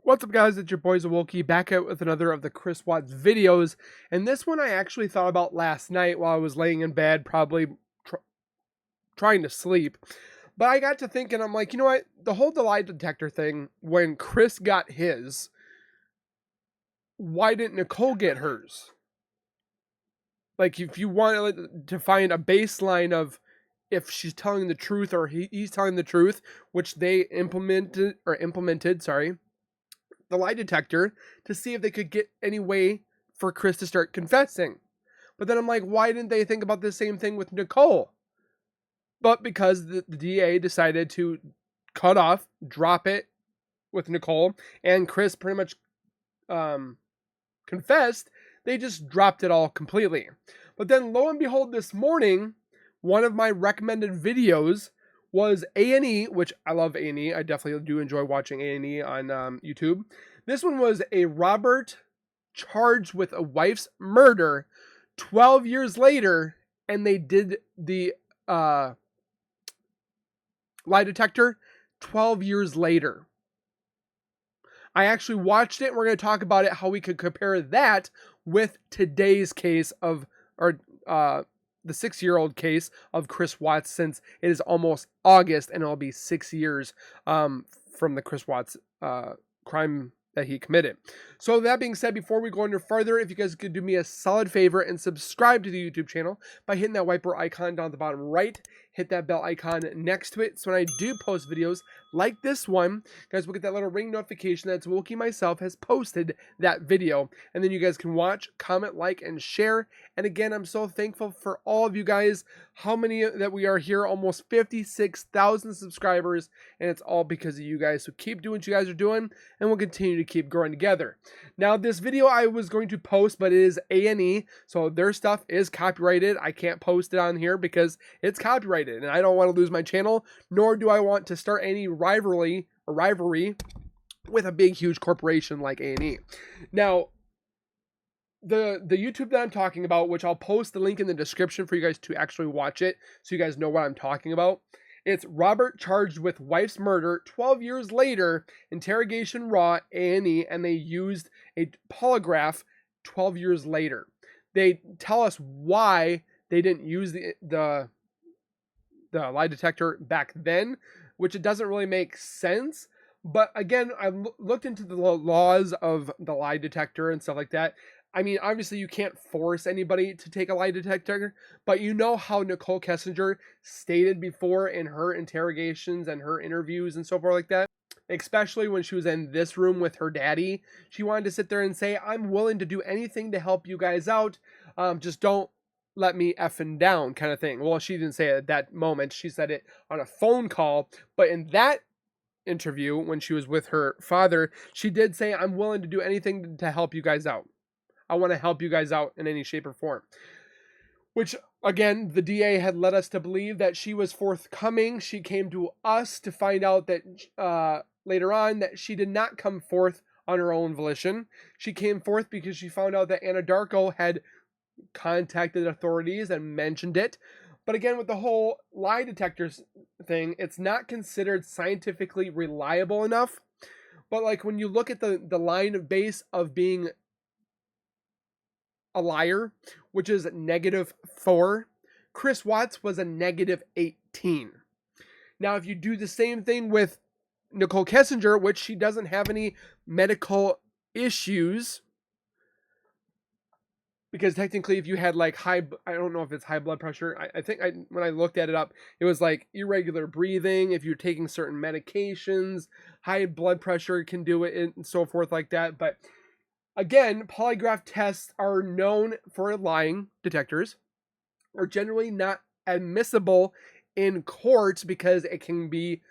What's up, guys? It's your boy Zowoki back out with another of the Chris Watts videos. And this one I actually thought about last night while I was laying in bed, probably trying to sleep. But I got to thinking, I'm like, you know what? The whole Lie Detector thing, when Chris got his, why didn't Nichol get hers? Like, if you want to find a baseline of if she's telling the truth or he's telling the truth, which they implemented, sorry, the lie detector to see if they could get any way for Chris to start confessing. But then I'm like, why didn't they think about the same thing with Nichol? But because the DA decided to drop it with Nichol, and Chris pretty much confessed, they just dropped it all completely. But then lo and behold, this morning, one of my recommended videos was A&E, which I love A&E. I definitely do enjoy watching A&E on YouTube. This one was a Robert charged with a wife's murder 12 years later, and they did the lie detector 12 years later. I actually watched it, and we're going to talk about it, how we could compare that with today's case of, or the 6-year-old case of Chris Watts, since it is almost August and it'll be 6 years from the Chris Watts crime that he committed. So that being said, before we go any further, if you guys could do me a solid favor and subscribe to the YouTube channel by hitting that wiper icon down at the bottom right, hit that bell icon next to it, so when I do post videos like this one, guys will get that little ring notification that Zowoki myself has posted that video, and then you guys can watch, comment, like, and share. And again, I'm so thankful for all of you guys, how many that we are here, almost 56,000 subscribers, and it's all because of you guys. So keep doing what you guys are doing, and we'll continue to keep growing together. Now, this video I was going to post, but it is A&E, so their stuff is copyrighted. I can't post it on here because it's copyrighted, and I don't want to lose my channel, nor do I want to start any rivalry with a big, huge corporation like A&E. Now, the YouTube that I'm talking about, which I'll post the link in the description for you guys to actually watch it, so you guys know what I'm talking about. It's Robert charged with wife's murder 12 years later, Interrogation Raw, A&E, and they used a polygraph 12 years later. They tell us why they didn't use the lie detector back then, which it doesn't really make sense. But again, I looked into the laws of the lie detector and stuff like that. I mean, obviously you can't force anybody to take a lie detector, but you know how Nichol Kessinger stated before in her interrogations and her interviews and so forth like that, especially when she was in this room with her daddy, she wanted to sit there and say, I'm willing to do anything to help you guys out. Just don't let me effing down, kind of thing. Well, she didn't say it at that moment. She said it on a phone call, but in that interview when she was with her father, she did say, I'm willing to do anything to help you guys out. I want to help you guys out in any shape or form. Which, again, the DA had led us to believe that she was forthcoming. She came to us to find out that later on that she did not come forth on her own volition. She came forth because she found out that Anadarko had contacted authorities and mentioned it. But again, with the whole lie detectors thing, it's not considered scientifically reliable enough. But like when you look at the line of base of being a liar, which is -4, Chris Watts was a -18. Now, if you do the same thing with Nichol Kessinger, which she doesn't have any medical issues, because technically if you had like I don't know if it's high blood pressure. I think when I looked at it up, it was like irregular breathing. If you're taking certain medications, high blood pressure can do it and so forth like that. But again, polygraph tests are known for lying detectors, are generally not admissible in courts because it can be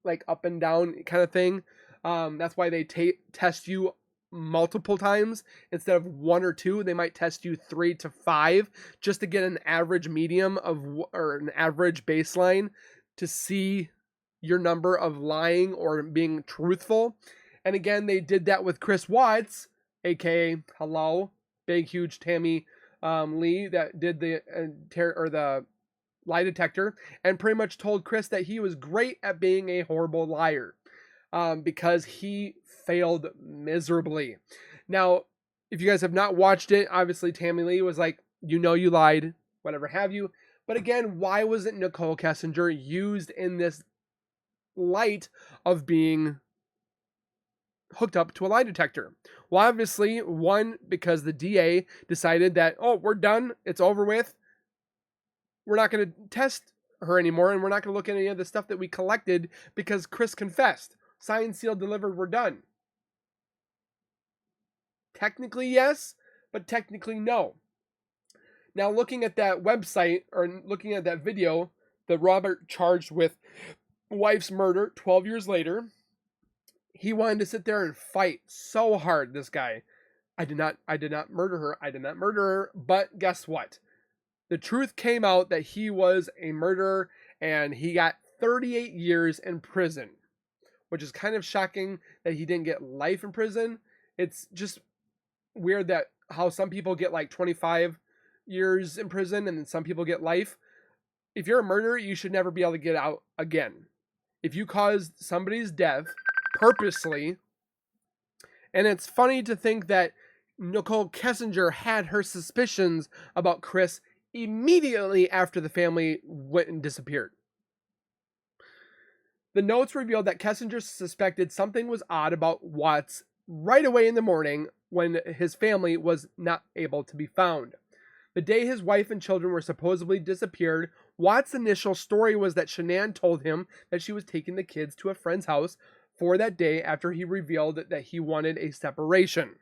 like up and down kind of thing. That's why they test you multiple times instead of 1 or 2. They might test you 3 to 5 just to get an average medium or an average baseline to see your number of lying or being truthful. And again, they did that with Chris Watts, aka hello, big huge Tammy Lee, that did the lie detector, and pretty much told Chris that he was great at being a horrible liar. because he failed miserably. Now, if you guys have not watched it, obviously Tammy Lee was like, you know, you lied, whatever have you. But again, why wasn't Nichol Kessinger used in this light of being hooked up to a lie detector? Well, obviously, one, because the DA decided that, oh, we're done, it's over with, we're not going to test her anymore, and we're not going to look at any of the stuff that we collected because Chris confessed. Signed, sealed, delivered, we're done. Technically, yes, but technically, no. Now, looking at that website, or looking at that video, that Robert charged with wife's murder 12 years later, he wanted to sit there and fight so hard, this guy. I did not murder her. I did not murder her. But guess what? The truth came out that he was a murderer, and he got 38 years in prison, which is kind of shocking that he didn't get life in prison. It's just weird that how some people get like 25 years in prison and then some people get life. If you're a murderer, you should never be able to get out again. If you caused somebody's death purposely, and it's funny to think that Nichol Kessinger had her suspicions about Chris immediately after the family went and disappeared. The notes revealed that Kessinger suspected something was odd about Watts right away in the morning when his family was not able to be found. The day his wife and children were supposedly disappeared, Watts' initial story was that Shanann told him that she was taking the kids to a friend's house for that day after he revealed that he wanted a separation.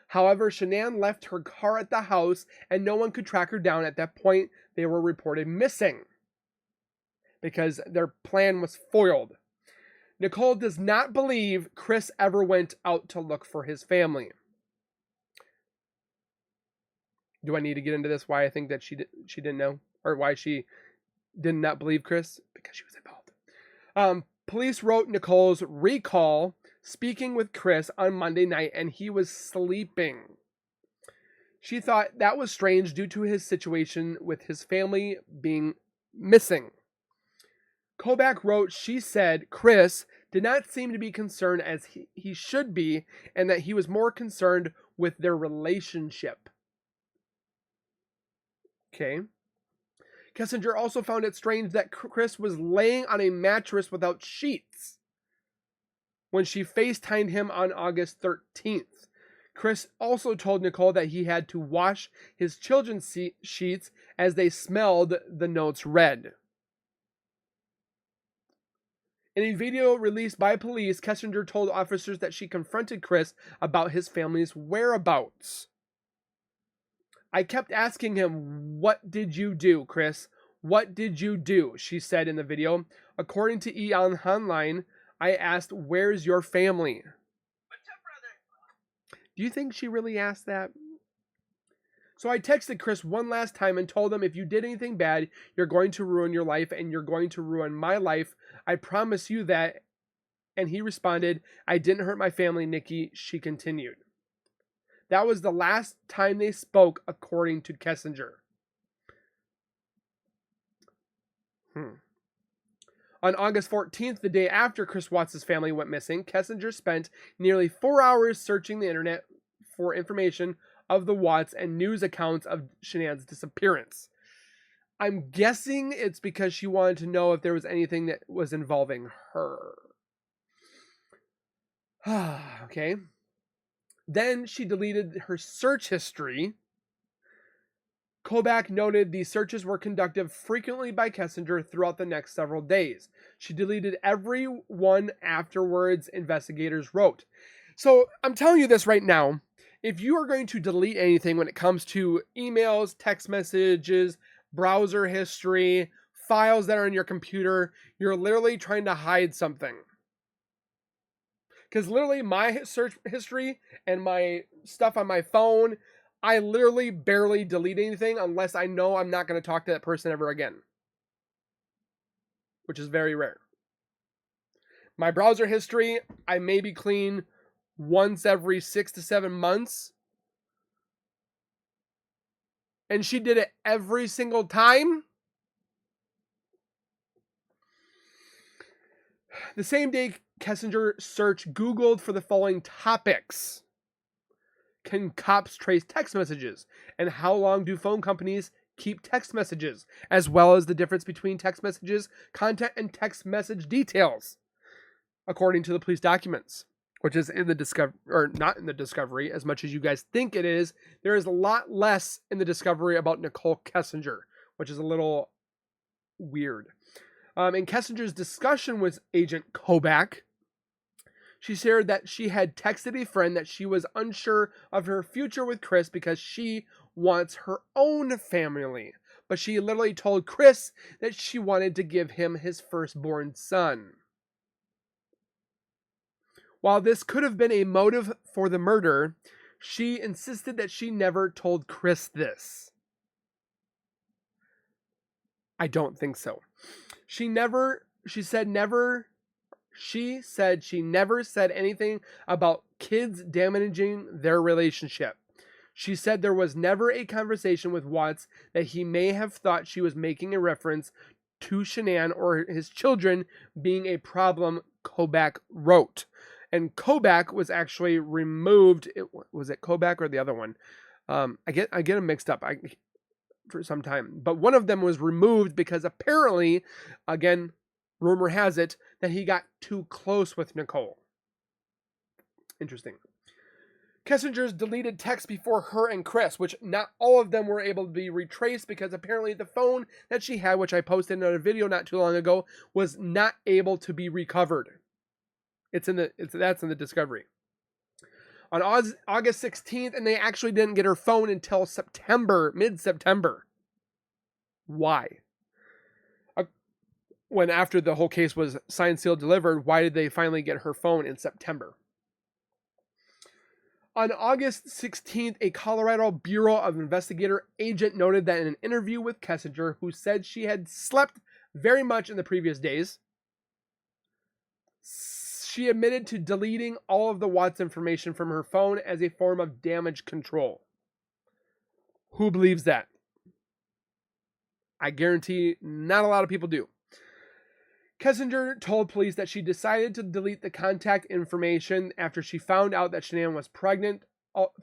However, Shanann left her car at the house and no one could track her down. At that point, they were reported missing because their plan was foiled. Nichol does not believe Chris ever went out to look for his family. Do I need to get into this? Why I think that she didn't know, or why she did not believe Chris? Because she was involved. Police wrote Nichol's recall speaking with Chris on Monday night, and he was sleeping. She thought that was strange due to his situation with his family being missing. Kobach wrote, she said Chris did not seem to be concerned as he should be, and that he was more concerned with their relationship. Okay. Kessinger also found it strange that Chris was laying on a mattress without sheets when she FaceTimed him on August 13th. Chris also told Nichol that he had to wash his children's sheets as they smelled the notes red. In a video released by police, Kessinger told officers that she confronted Chris about his family's whereabouts. I kept asking him, "What did you do, Chris? What did you do?" she said in the video. According to Eon Online, I asked, "Where's your family?" What's up, brother? Do you think she really asked that? So I texted Chris one last time and told him, if you did anything bad, you're going to ruin your life and you're going to ruin my life. I promise you that. And he responded, I didn't hurt my family, Nikki. She continued. That was the last time they spoke, according to Kessinger. On August 14th, the day after Chris Watts' family went missing, Kessinger spent nearly 4 hours searching the internet for information of the Watts and news accounts of Shanann's disappearance. I'm guessing it's because she wanted to know if there was anything that was involving her. Okay. Then she deleted her search history. Kobach noted the searches were conducted frequently by Kessinger throughout the next several days. She deleted every one afterwards, investigators wrote. So I'm telling you this right now. If you are going to delete anything when it comes to emails, text messages, browser history, files that are in your computer, you're literally trying to hide something. Because literally my search history and my stuff on my phone, I literally barely delete anything unless I know I'm not going to talk to that person ever again. Which is very rare. My browser history, I maybe clean once every 6 to 7 months. And she did it every single time. The same day, Kessinger search Googled for the following topics. Can cops trace text messages? And how long do phone companies keep text messages? As well as the difference between text messages, content, and text message details, according to the police documents, which is in the discovery, or not in the discovery as much as you guys think it is. There is a lot less in the discovery about Nichol Kessinger, which is a little weird. In Kessinger's discussion with Agent Kobach, she shared that she had texted a friend that she was unsure of her future with Chris because she wants her own family. But she literally told Chris that she wanted to give him his firstborn son. While this could have been a motive for the murder, she insisted that she never told Chris this. I don't think so. She said she never said anything about kids damaging their relationship. She said there was never a conversation with Watts that he may have thought she was making a reference to Shanann or his children being a problem, Kobach wrote. And Kobach was actually removed. Was it Kobach or the other one? I get them mixed up for some time. But one of them was removed because apparently, again, rumor has it that he got too close with Nichol. Interesting. Kessinger's deleted texts before her and Chris, which not all of them were able to be retraced because apparently the phone that she had, which I posted in a video not too long ago, was not able to be recovered. That's in the discovery. On August 16th, and they actually didn't get her phone until mid-September. Why? When after the whole case was signed, sealed, delivered, why did they finally get her phone in September? On August 16th, a Colorado Bureau of Investigator agent noted that in an interview with Kessinger, who said she had slept very much in the previous days, she admitted to deleting all of the Watts information from her phone as a form of damage control. Who believes that? I guarantee not a lot of people do. Kessinger told police that she decided to delete the contact information after she found out that Shanann was pregnant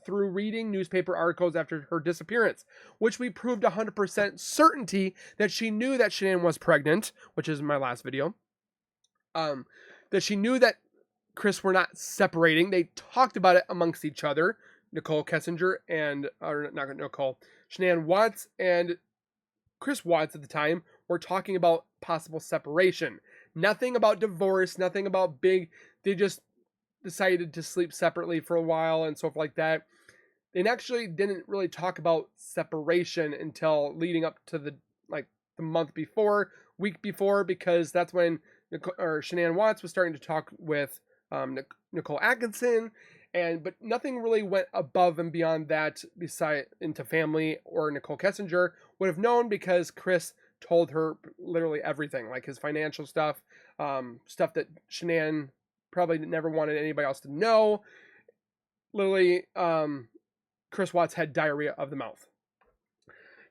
through reading newspaper articles after her disappearance, which we proved 100% certainty that she knew that Shanann was pregnant, which is in my last video. That she knew that Chris were not separating. They talked about it amongst each other. Nichol Kessinger Shanann Watts and Chris Watts at the time were talking about possible separation. Nothing about divorce, nothing about big. They just decided to sleep separately for a while and stuff like that. They actually didn't really talk about separation until leading up to the week before, because that's when Shanann Watts was starting to talk with Nicole Atkinson, but nothing really went above and beyond that into family, or Nichol Kessinger would have known because Chris told her literally everything, like his financial stuff, stuff that Shanann probably never wanted anybody else to know. Literally, Chris Watts had diarrhea of the mouth.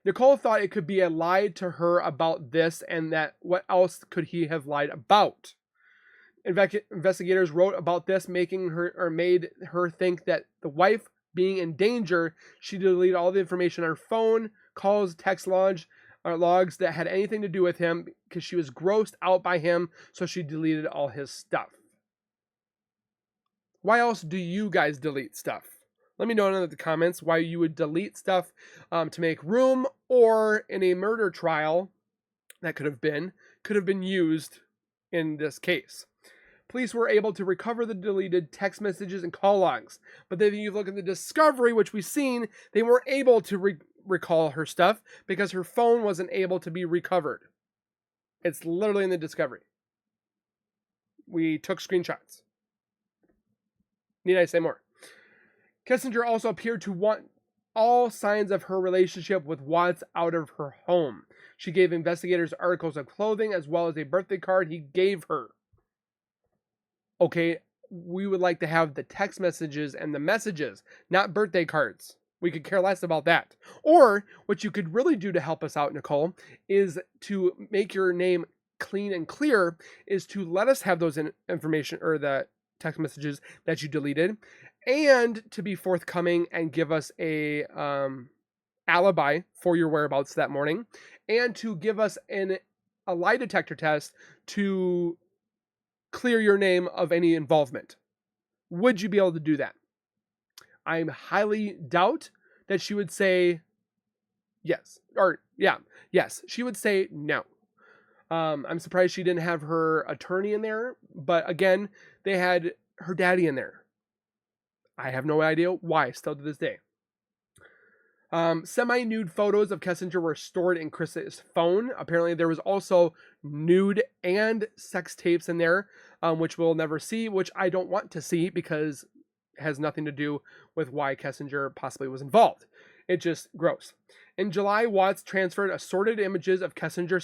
Nichol thought it could be a lie to her about this, and that what else could he have lied about? Investigators wrote about this, made her think that the wife being in danger, she deleted all the information on her phone, calls, text logs that had anything to do with him, because she was grossed out by him, so she deleted all his stuff. Why else do you guys delete stuff? Let me know in the comments why you would delete stuff to make room, or in a murder trial that could have been used in this case. Police were able to recover the deleted text messages and call logs, but then you look at the discovery, which we've seen, they weren't able to recall her stuff because her phone wasn't able to be recovered. It's literally in the discovery. We took screenshots. Need I say more? Kessinger also appeared to want all signs of her relationship with Watts out of her home. She gave investigators articles of clothing as well as a birthday card he gave her. Okay, we would like to have the text messages and the messages, not birthday cards. We could care less about that. Or what you could really do to help us out, Nicole, is to make your name clean and clear is to let us have those information or the text messages that you deleted, and to be forthcoming and give us a alibi for your whereabouts that morning, and to give us a lie detector test to clear your name of any involvement. Would you be able to do that? I highly doubt that she would say yes. Yes. She would say no. I'm surprised she didn't have her attorney in there, but again, they had her daddy in there. I have no idea why, still to this day. Semi-nude photos of Kessinger were stored in Chris's phone. Apparently, there was also nude and sex tapes in there, which we'll never see, which I don't want to see because it has nothing to do with why Kessinger possibly was involved. It's just gross. In July, Watts transferred assorted images of Kessinger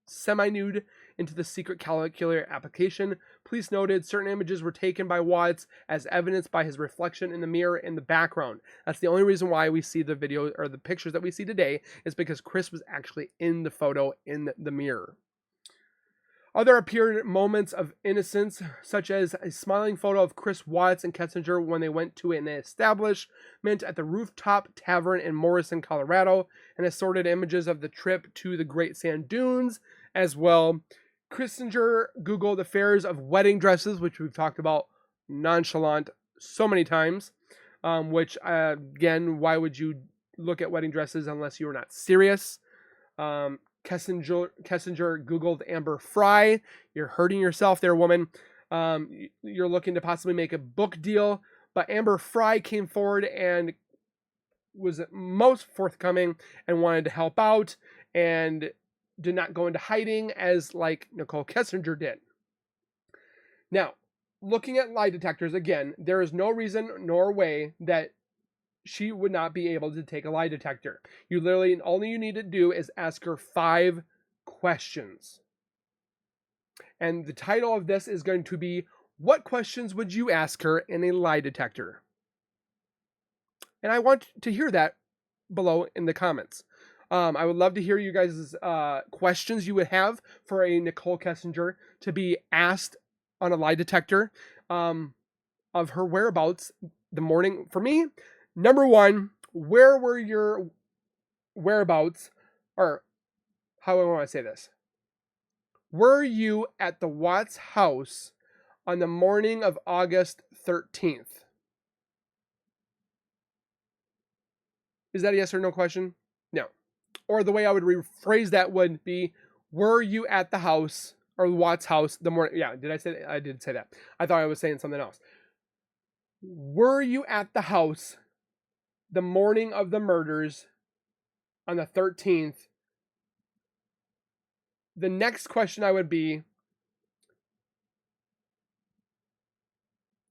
semi-nude into the secret calculator application. Police noted certain images were taken by Watts as evidenced by his reflection in the mirror in the background. That's the only reason why we see the video or the pictures that we see today, is because Chris was actually in the photo in the mirror. Other appeared moments of innocence, such as a smiling photo of Chris Watts and Kessinger when they went to an establishment at the Rooftop Tavern in Morrison, Colorado, and assorted images of the trip to the Great Sand Dunes as well. Kessinger Googled affairs of wedding dresses, which we've talked about nonchalant so many times, which, again, why would you look at wedding dresses unless you were not serious? Kessinger Googled Amber Fry. You're hurting yourself there, woman. You're looking to possibly make a book deal, but Amber Fry came forward and was most forthcoming and wanted to help out and did not go into hiding as like Nichol Kessinger did. Now, looking at lie detectors, again, there is no reason nor way that she would not be able to take a lie detector. You literally, all you need to do is ask her 5 questions. And the title of this is going to be, what questions would you ask her in a lie detector? And I want to hear that below in the comments. I would love to hear you guys' questions you would have for a Nichol Kessinger to be asked on a lie detector of her whereabouts the morning. For me, number 1, where were your whereabouts, or how do I want to say this? Were you at the Watts house on the morning of August 13th? Is that a yes or no question? No. Or the way I would rephrase that would be, were you at the house or Watts house the morning? Yeah, did I say that? I did say that. I thought I was saying something else. Were you at the house the morning of the murders on the 13th? The next question I would be,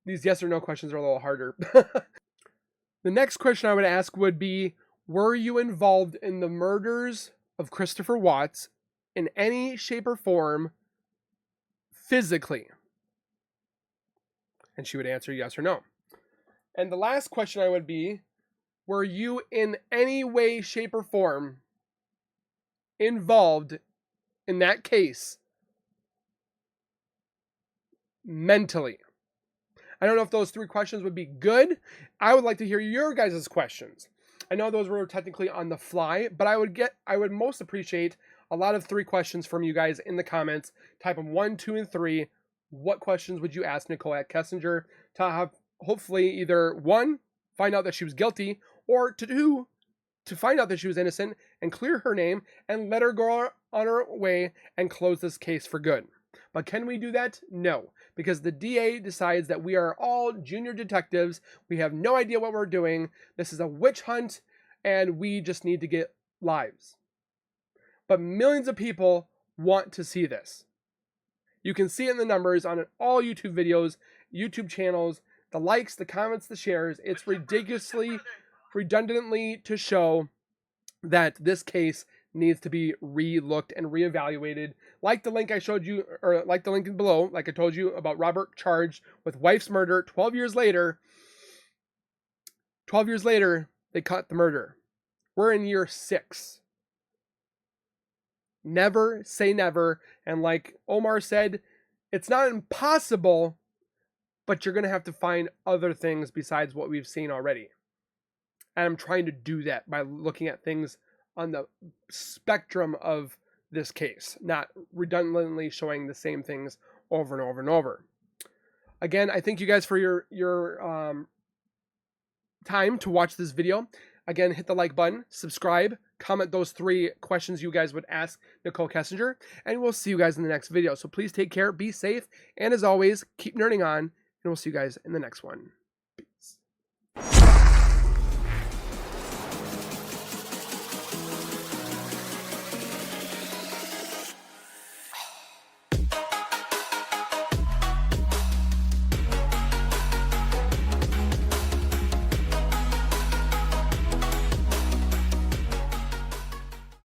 these yes or no questions are a little harder. The next question I would ask would be, were you involved in the murders of Christopher Watts in any shape or form physically? And she would answer yes or no. And the last question I would be, were you in any way, shape, or form involved in that case mentally? I don't know if those 3 questions would be good. I would like to hear your guys' questions. I know those were technically on the fly, but I would most appreciate a lot of 3 questions from you guys in the comments. Type them 1, 2, and 3. What questions would you ask Nichol Kessinger to have, hopefully, either 1, find out that she was guilty, or 2, to find out that she was innocent and clear her name and let her go on her way and close this case for good. But can we do that? No, because the DA decides that we are all junior detectives. We have no idea what we're doing. This is a witch hunt, and we just need to get lives. But millions of people want to see this. You can see it in the numbers on all YouTube videos, YouTube channels, the likes, the comments, the shares. It's ridiculously, redundantly to show that this case needs to be re-looked and reevaluated. Like the link I showed you, or like the link below, like I told you about Robert charged with wife's murder 12 years later. 12 years later, they caught the murder. We're in year 6. Never say never. And like Omar said, it's not impossible, but you're going to have to find other things besides what we've seen already. And I'm trying to do that by looking at things on the spectrum of this case, not redundantly showing the same things over and over and over. Again, I thank you guys for your time to watch this video. Again, hit the like button, subscribe, comment those 3 questions you guys would ask Nichol Kessinger, and we'll see you guys in the next video. So please take care, be safe, and as always, keep nerding on, and we'll see you guys in the next one.